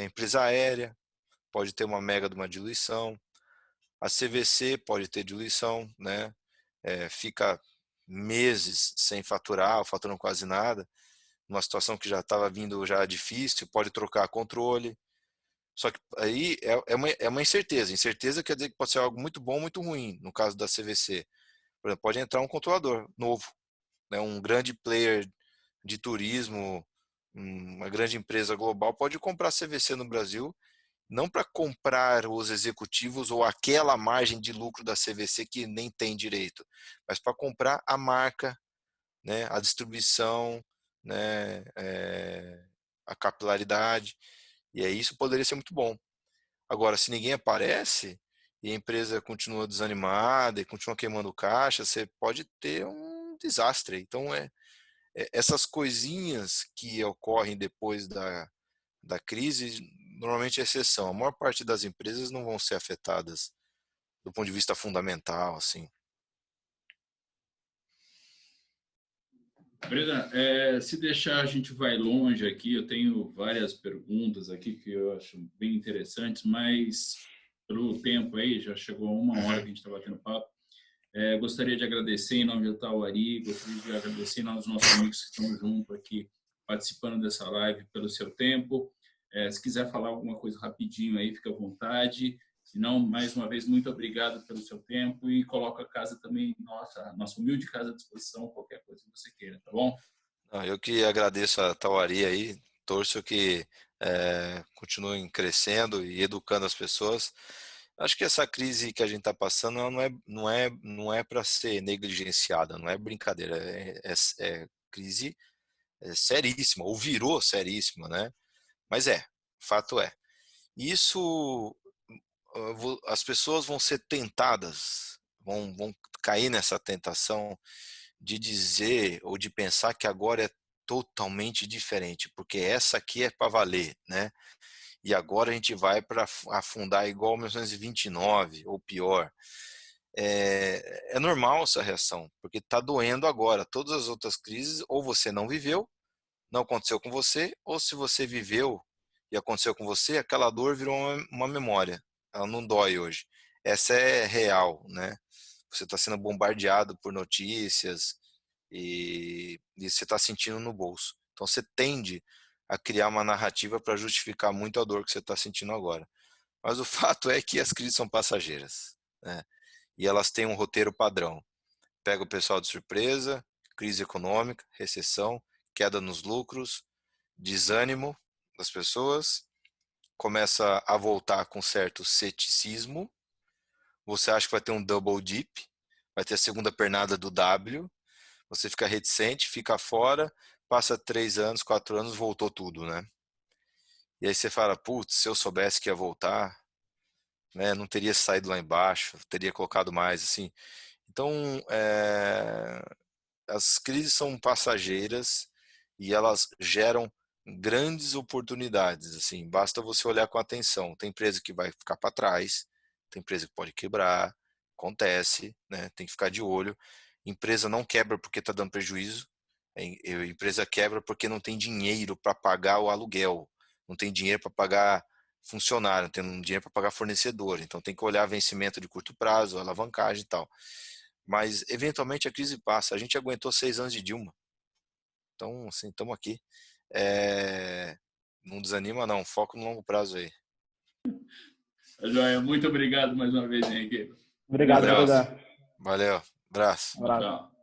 Speaker 2: Empresa aérea pode ter uma mega de uma diluição, a CVC pode ter diluição, né? Fica meses sem faturar, ou faturando quase nada, numa situação que já estava vindo já difícil, pode trocar controle. Só que aí é uma incerteza. Incerteza quer dizer que pode ser algo muito bom, muito ruim, no caso da CVC. Por exemplo, pode entrar um controlador novo, né? Um grande player de turismo, uma grande empresa global pode comprar CVC no Brasil, não para comprar os executivos ou aquela margem de lucro da CVC que nem tem direito, mas para comprar a marca, né? A distribuição, né? A capilaridade. E aí isso poderia ser muito bom. Agora, se ninguém aparece e a empresa continua desanimada e continua queimando caixa, você pode ter um desastre. Então, essas coisinhas que ocorrem depois da crise, normalmente é exceção. A maior parte das empresas não vão ser afetadas do ponto de vista fundamental, assim.
Speaker 1: Brenda, se deixar a gente vai longe aqui, eu tenho várias perguntas aqui que eu acho bem interessantes, mas pelo tempo aí, já chegou a 1 hora que a gente está batendo papo. Gostaria de agradecer em nome da Tauari, gostaria de agradecer em nome dos nossos amigos que estão junto aqui participando dessa live pelo seu tempo. Se quiser falar alguma coisa rapidinho aí, fica à vontade. Se não, mais uma vez, muito obrigado pelo seu tempo e coloco a casa também, nossa humilde casa à disposição, qualquer coisa que você queira, tá bom?
Speaker 2: Eu que agradeço a Tauari aí, torço que continuem crescendo e educando as pessoas. Acho que essa crise que a gente está passando ela não é para ser negligenciada, não é brincadeira, é crise seríssima, ou virou seríssima, né? Mas fato é. Isso, as pessoas vão ser tentadas, vão cair nessa tentação de dizer ou de pensar que agora é totalmente diferente, porque essa aqui é para valer, né? E agora a gente vai para afundar igual 1929 ou pior. É normal essa reação, porque está doendo agora. Todas as outras crises, ou você não viveu, não aconteceu com você, ou se você viveu e aconteceu com você, aquela dor virou uma memória. Ela não dói hoje. Essa é real, né? Você está sendo bombardeado por notícias e você está sentindo no bolso. Então você tende a criar uma narrativa para justificar muito a dor que você está sentindo agora. Mas o fato é que as crises são passageiras, né? E elas têm um roteiro padrão. Pega o pessoal de surpresa, crise econômica, recessão, queda nos lucros, desânimo das pessoas, começa a voltar com certo ceticismo. Você acha que vai ter um double dip, vai ter a segunda pernada do W, você fica reticente, fica fora, passa 3 anos, 4 anos, voltou tudo, né? E aí você fala, putz, se eu soubesse que ia voltar, né, não teria saído lá embaixo, teria colocado mais, assim. Então, as crises são passageiras e elas geram grandes oportunidades, assim, basta você olhar com atenção. Tem empresa que vai ficar para trás, tem empresa que pode quebrar, acontece, né? Tem que ficar de olho. Empresa não quebra porque está dando prejuízo, a empresa quebra porque não tem dinheiro para pagar o aluguel, não tem dinheiro para pagar funcionário, não tem dinheiro para pagar fornecedor, então tem que olhar vencimento de curto prazo, alavancagem e tal. Mas eventualmente a crise passa. A gente aguentou 6 anos de Dilma, então assim, estamos aqui. Não desanima não, foco no longo prazo aí.
Speaker 1: Joia, muito obrigado mais uma vez, Henrique.
Speaker 3: Obrigado,
Speaker 2: Abraço.
Speaker 3: Breda.
Speaker 2: Valeu, abraço.
Speaker 3: Abraço.
Speaker 1: Tchau.